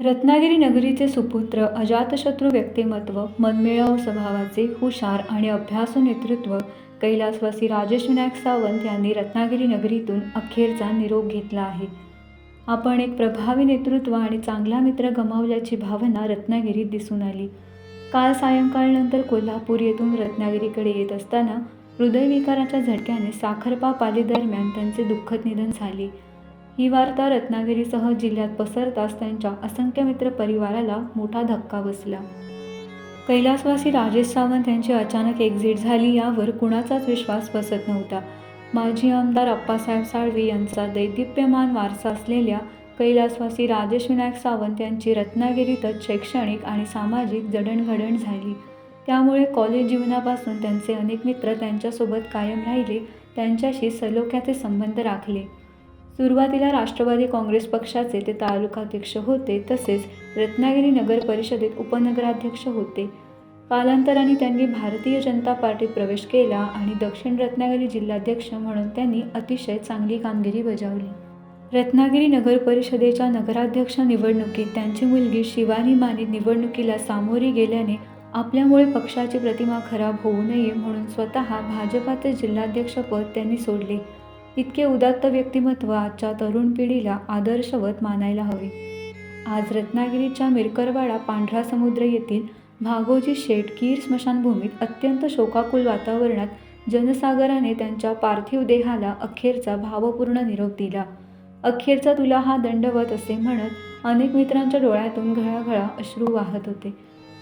रत्नागिरी नगरीचे सुपुत्र, अजातशत्रू व्यक्तिमत्व, मनमिळाऊ स्वभावाचे, हुशार आणि अभ्यासू नेतृत्व कैलासवासी राजेश विनायक सावंत यांनी रत्नागिरी नगरीतून अखेरचा निरोप घेतला आहे. आपण एक प्रभावी नेतृत्व आणि चांगला मित्र गमावल्याची भावना रत्नागिरीत दिसून आली. काल सायंकाळनंतर कोल्हापूर येथून रत्नागिरीकडे येत असताना हृदयविकाराच्या झटक्याने साखरपा पालीदरम्यान त्यांचे दुःखद निधन झाले. ही वार्ता रत्नागिरीसह जिल्ह्यात पसरताच त्यांच्या असंख्य मित्र परिवाराला मोठा धक्का बसला. कैलासवासी राजेश सावंत यांची अचानक एक्झिट झाली यावर कुणाचाच विश्वास बसत नव्हता. माजी आमदार अप्पासाहेब साळवी यांचा दैदिप्यमान वारसा असलेल्या कैलासवासी राजेश विनायक सावंत यांची रत्नागिरीतच शैक्षणिक आणि सामाजिक जडणघडण झाली. त्यामुळे कॉलेज जीवनापासून त्यांचे अनेक मित्र त्यांच्यासोबत कायम राहिले, त्यांच्याशी सलोख्याचे संबंध राखले. सुरुवातीला राष्ट्रवादी काँग्रेस पक्षाचे ते तालुकाध्यक्ष होते, तसेच रत्नागिरी नगर परिषदेत उपनगराध्यक्ष होते. कालांतराने त्यांनी भारतीय जनता पार्टीत प्रवेश केला आणि दक्षिण रत्नागिरी जिल्हाध्यक्ष म्हणून त्यांनी अतिशय चांगली कामगिरी बजावली. रत्नागिरी नगर परिषदेच्या नगराध्यक्ष निवडणुकीत त्यांची मुलगी शिवानी माने निवडणुकीला सामोरी गेल्याने आपल्यामुळे पक्षाची प्रतिमा खराब होऊ नये म्हणून स्वतः भाजपाचे जिल्हाध्यक्षपद त्यांनी सोडले. इतके उदात्त व्यक्तिमत्व आजच्या तरुण पिढीला आदर्शवत मानायला हवे. आज रत्नागिरीच्या मिरकरवाडा पांढरा समुद्र येथील भागोजी शेठ कीर स्मशानभूमीत अत्यंत शोकाकुल वातावरणात जनसागराने त्यांच्या पार्थिव देहाला अखेरचा भावपूर्ण निरोप दिला. अखेरचा तुला हा दंडवत असे म्हणत अनेक मित्रांच्या डोळ्यातून घळाघळा अश्रू वाहत होते.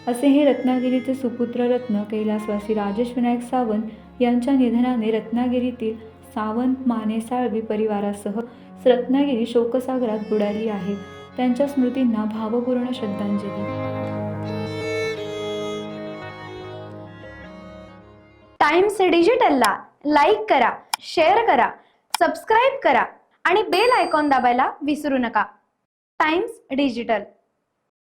असे हे रत्नागिरीचे सुपुत्र रत्न कैलासवासी राजेश विनायक सावंत यांच्या निधनाने रत्नागिरीतील सावंत माने साळवी परिवारासह रत्नागिरी शोकसागरात बुडाली आहे. त्यांच्या स्मृतींना भावपूर्ण श्रद्धांजली. टाइम्स डिजिटलला लाईक करा, शेअर करा, सबस्क्राईब करा आणि बेल आयकॉन दाबायला विसरू नका. Times digital.